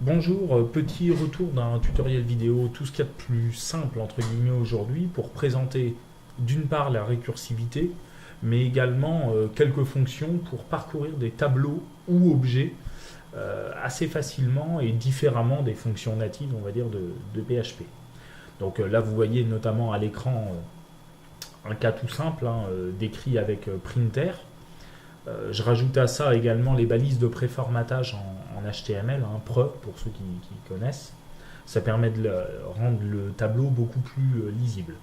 Bonjour, petit retour d'un tutoriel vidéo, tout ce qu'il y a de plus simple entre guillemets aujourd'hui pour présenter d'une part la récursivité, mais également quelques fonctions pour parcourir des tableaux ou objets assez facilement et différemment des fonctions natives, on va dire, de PHP. Donc là, vous voyez notamment à l'écran un cas tout simple, décrit avec printer. Je rajoute à ça également les balises de préformatage en HTML, pre pour ceux qui connaissent. Ça permet de rendre le tableau beaucoup plus lisible.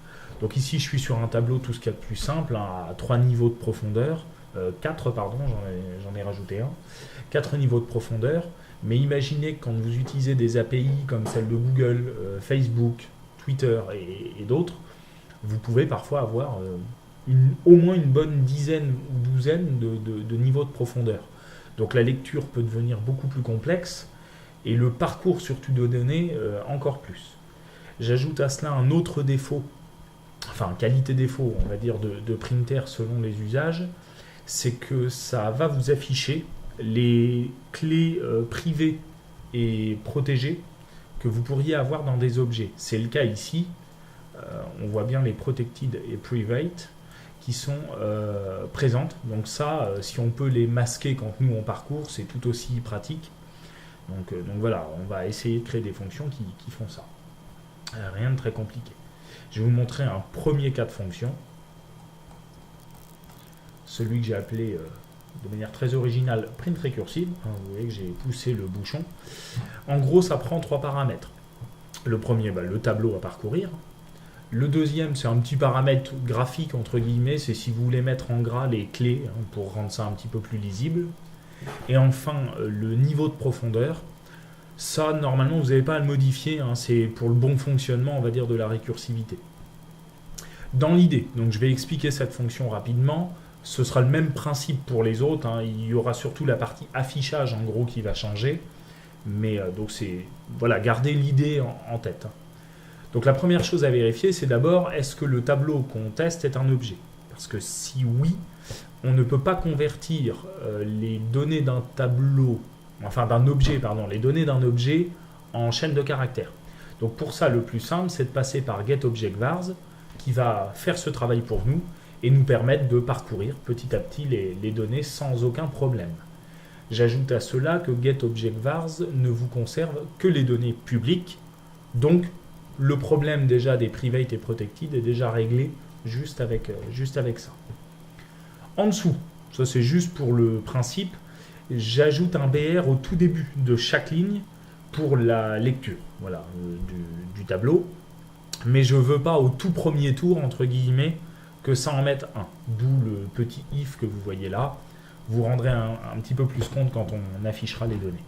Donc ici je suis sur un tableau tout ce qu'il y a de plus simple, à 3 niveaux de profondeur, 4 pardon, j'en ai rajouté un, 4 niveaux de profondeur, mais imaginez que quand vous utilisez des API comme celle de Google, Facebook, Twitter et d'autres, vous pouvez parfois avoir au moins une bonne dizaine ou douzaine de niveaux de profondeur. Donc la lecture peut devenir beaucoup plus complexe et le parcours surtout de données encore plus. J'ajoute à cela un autre défaut, enfin qualité défaut on va dire de printer selon les usages, c'est que ça va vous afficher les clés privées et protégées que vous pourriez avoir dans des objets. C'est le cas ici, on voit bien les protected et private qui sont présentes. Donc ça, si on peut les masquer quand nous on parcourt, c'est tout aussi pratique. Donc voilà, on va essayer de créer des fonctions qui font ça. Rien de très compliqué. Je vais vous montrer un premier cas de fonction. Celui que j'ai appelé de manière très originale print recursive. Vous voyez que j'ai poussé le bouchon. En gros, ça prend 3 paramètres. Le premier, le tableau à parcourir. Le deuxième, c'est un petit paramètre graphique, entre guillemets, c'est si vous voulez mettre en gras les clés pour rendre ça un petit peu plus lisible. Et enfin, le niveau de profondeur. Ça, normalement, vous n'avez pas à le modifier, c'est pour le bon fonctionnement, on va dire, de la récursivité. Dans l'idée, donc je vais expliquer cette fonction rapidement, ce sera le même principe pour les autres, il y aura surtout la partie affichage, en gros, qui va changer. Mais donc c'est, voilà, gardez l'idée en tête. Donc la première chose à vérifier, c'est d'abord, est-ce que le tableau qu'on teste est un objet? Parce que si oui, on ne peut pas convertir les données d'un tableau, enfin d'un objet, pardon, les données d'un objet en chaîne de caractères. Donc pour ça, le plus simple, c'est de passer par getObjectVars, qui va faire ce travail pour nous et nous permettre de parcourir petit à petit les données sans aucun problème. J'ajoute à cela que getObjectVars ne vous conserve que les données publiques, donc le problème déjà des private et protected est déjà réglé juste avec ça. En dessous, ça c'est juste pour le principe, j'ajoute un BR au tout début de chaque ligne pour la lecture du tableau, mais je ne veux pas au tout premier tour, entre guillemets, que ça en mette un. D'où le petit if que vous voyez là. Vous rendrez un petit peu plus compte quand on affichera les données.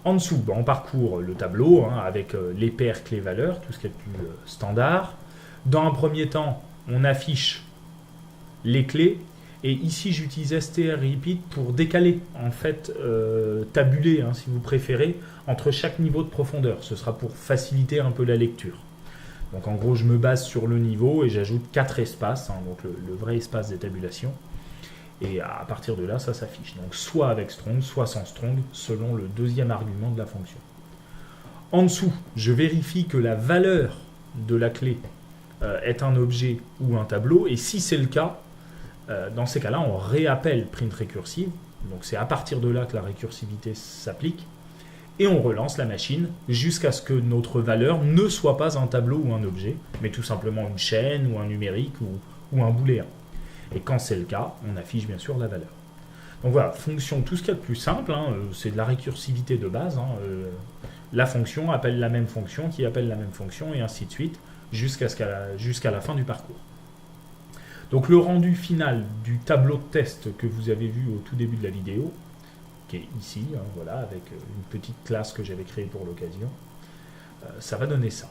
En dessous, on parcourt le tableau avec les paires clés-valeurs, tout ce qui est plus standard. Dans un premier temps, on affiche les clés. Et ici, j'utilise strrepeat pour décaler, en fait, tabuler, si vous préférez, entre chaque niveau de profondeur. Ce sera pour faciliter un peu la lecture. Donc en gros, je me base sur le niveau et j'ajoute 4 espaces, donc le vrai espace des tabulations. Et à partir de là, ça s'affiche. Donc soit avec strong, soit sans strong, selon le deuxième argument de la fonction. En dessous, je vérifie que la valeur de la clé est un objet ou un tableau. Et si c'est le cas, dans ces cas-là, on réappelle print recursive. Donc c'est à partir de là que la récursivité s'applique. Et on relance la machine jusqu'à ce que notre valeur ne soit pas un tableau ou un objet, mais tout simplement une chaîne ou un numérique ou un booléen. Et quand c'est le cas, on affiche bien sûr la valeur. Donc voilà, fonction, tout ce qu'il y a de plus simple, c'est de la récursivité de base. La fonction appelle la même fonction, qui appelle la même fonction, et ainsi de suite, jusqu'à la fin du parcours. Donc le rendu final du tableau de test que vous avez vu au tout début de la vidéo, qui est ici, voilà, avec une petite classe que j'avais créée pour l'occasion, ça va donner ça.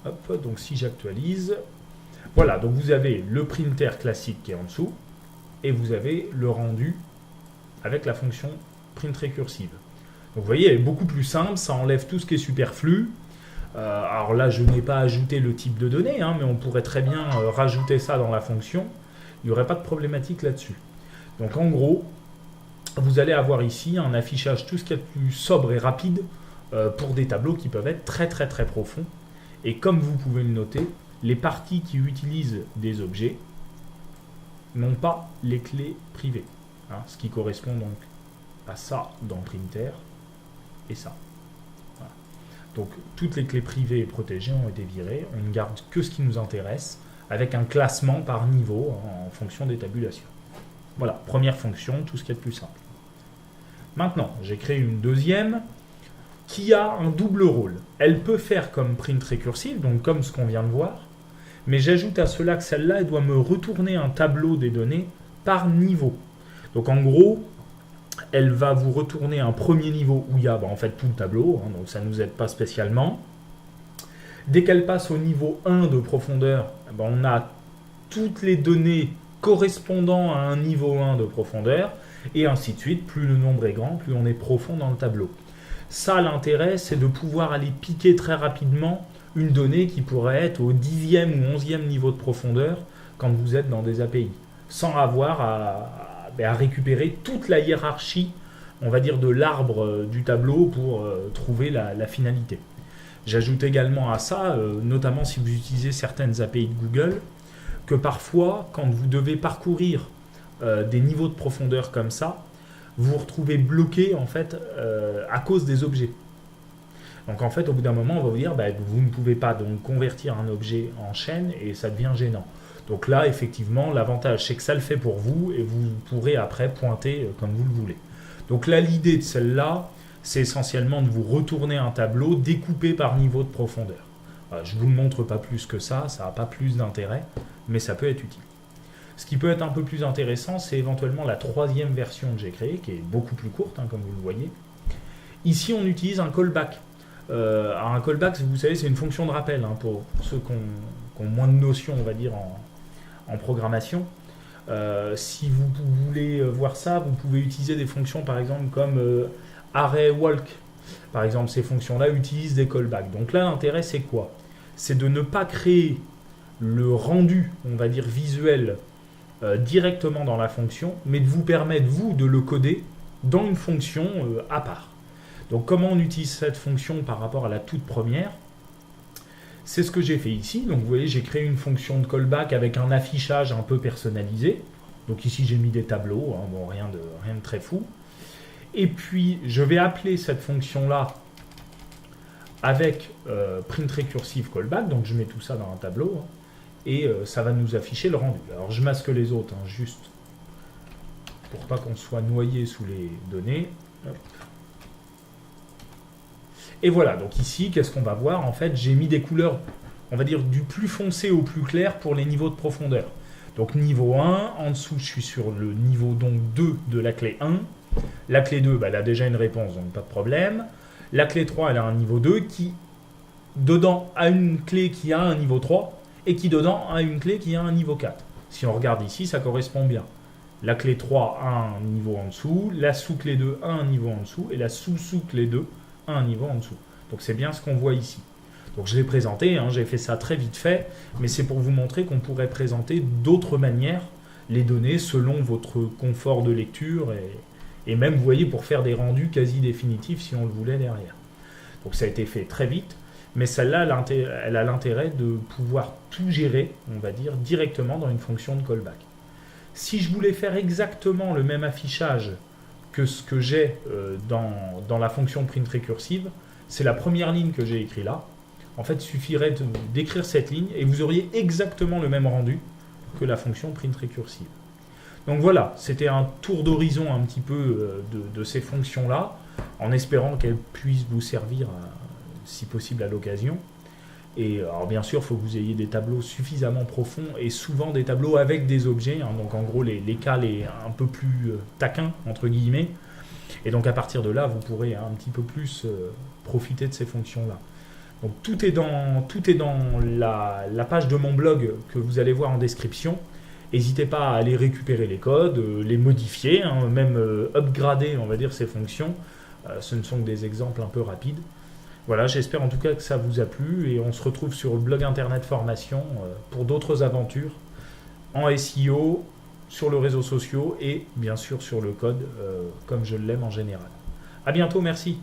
Hop, donc si j'actualise, voilà, donc vous avez le printer classique qui est en dessous, et vous avez le rendu avec la fonction print recursive. Donc vous voyez, elle est beaucoup plus simple, ça enlève tout ce qui est superflu. Alors là, je n'ai pas ajouté le type de données, mais on pourrait très bien rajouter ça dans la fonction. Il n'y aurait pas de problématique là-dessus. Donc en gros, vous allez avoir ici un affichage tout ce qu'il y a de plus sobre et rapide pour des tableaux qui peuvent être très très très profonds. Et comme vous pouvez le noter, les parties qui utilisent des objets n'ont pas les clés privées. Hein, ce qui correspond donc à ça dans Printer et ça. Voilà. Donc toutes les clés privées et protégées ont été virées. On ne garde que ce qui nous intéresse avec un classement par niveau en fonction des tabulations. Voilà, première fonction, tout ce qui est de plus simple. Maintenant, j'ai créé une deuxième qui a un double rôle. Elle peut faire comme print récursive, donc comme ce qu'on vient de voir, mais j'ajoute à cela que celle-là, elle doit me retourner un tableau des données par niveau. Donc en gros, elle va vous retourner un premier niveau où il y a en fait tout le tableau, hein, donc ça ne nous aide pas spécialement. Dès qu'elle passe au niveau 1 de profondeur, on a toutes les données correspondant à un niveau 1 de profondeur, et ainsi de suite. Plus le nombre est grand, plus on est profond dans le tableau. Ça, l'intérêt, c'est de pouvoir aller piquer très rapidement une donnée qui pourrait être au 10e ou 11e niveau de profondeur quand vous êtes dans des API, sans avoir à récupérer toute la hiérarchie, on va dire, de l'arbre du tableau pour trouver la finalité. J'ajoute également à ça, notamment si vous utilisez certaines API de Google, que parfois, quand vous devez parcourir des niveaux de profondeur comme ça, vous vous retrouvez bloqué en fait à cause des objets. Donc en fait, au bout d'un moment, on va vous dire vous ne pouvez pas donc convertir un objet en chaîne et ça devient gênant. Donc là, effectivement, l'avantage, c'est que ça le fait pour vous et vous pourrez après pointer comme vous le voulez. Donc là, l'idée de celle-là, c'est essentiellement de vous retourner un tableau découpé par niveau de profondeur. Je ne vous le montre pas plus que ça n'a pas plus d'intérêt, mais ça peut être utile. Ce qui peut être un peu plus intéressant, c'est éventuellement la troisième version que j'ai créée, qui est beaucoup plus courte, comme vous le voyez. Ici, on utilise un callback. Alors un callback, vous savez, c'est une fonction de rappel, pour ceux qui ont moins de notions, on va dire, en programmation. Si vous voulez voir ça, vous pouvez utiliser des fonctions, par exemple, comme array walk. Par exemple, ces fonctions-là utilisent des callbacks. Donc là, l'intérêt, c'est quoi? C'est de ne pas créer le rendu, on va dire, visuel directement dans la fonction, mais de vous permettre, vous, de le coder dans une fonction à part. Donc, comment on utilise cette fonction par rapport à la toute première? C'est ce que j'ai fait ici. Donc, vous voyez, j'ai créé une fonction de callback avec un affichage un peu personnalisé. Donc, ici, j'ai mis des tableaux, rien de très fou. Et puis, je vais appeler cette fonction-là avec print recursive callback. Donc, je mets tout ça dans un tableau. Et ça va nous afficher le rendu. Alors, je masque les autres, juste pour pas qu'on soit noyé sous les données. Hop. Et voilà, donc ici, qu'est-ce qu'on va voir? En fait, j'ai mis des couleurs, on va dire, du plus foncé au plus clair pour les niveaux de profondeur. Donc, niveau 1, en dessous, je suis sur le niveau donc 2 de la clé 1. La clé 2, elle a déjà une réponse, donc pas de problème. La clé 3, elle a un niveau 2 qui, dedans, a une clé qui a un niveau 3 et qui, dedans, a une clé qui a un niveau 4. Si on regarde ici, ça correspond bien. La clé 3 a un niveau en dessous, la sous-clé 2 a un niveau en dessous et la sous-sous-clé 2 a un niveau en dessous. Donc, c'est bien ce qu'on voit ici. Donc, je l'ai présenté, j'ai fait ça très vite fait, mais c'est pour vous montrer qu'on pourrait présenter d'autres manières les données selon votre confort de lecture et même, vous voyez, pour faire des rendus quasi définitifs si on le voulait derrière. Donc, ça a été fait très vite, mais celle-là, elle a l'intérêt de pouvoir tout gérer, on va dire, directement dans une fonction de callback. Si je voulais faire exactement le même affichage que ce que j'ai dans la fonction print récursive, c'est la première ligne que j'ai écrite là. En fait, il suffirait d'écrire cette ligne et vous auriez exactement le même rendu que la fonction print récursive. Donc voilà, c'était un tour d'horizon un petit peu de ces fonctions-là, en espérant qu'elles puissent vous servir, si possible, à l'occasion. Et alors bien sûr, il faut que vous ayez des tableaux suffisamment profonds et souvent des tableaux avec des objets, donc en gros les cas un peu plus taquins, entre guillemets. Et donc à partir de là, vous pourrez un petit peu plus profiter de ces fonctions-là. Donc tout est dans la page de mon blog que vous allez voir en description. N'hésitez pas à aller récupérer les codes, les modifier, même upgrader, on va dire, ces fonctions. Ce ne sont que des exemples un peu rapides. Voilà, j'espère en tout cas que ça vous a plu et on se retrouve sur le blog internet formation pour d'autres aventures en SEO, sur le réseau social et bien sûr sur le code comme je l'aime en général. À bientôt, merci.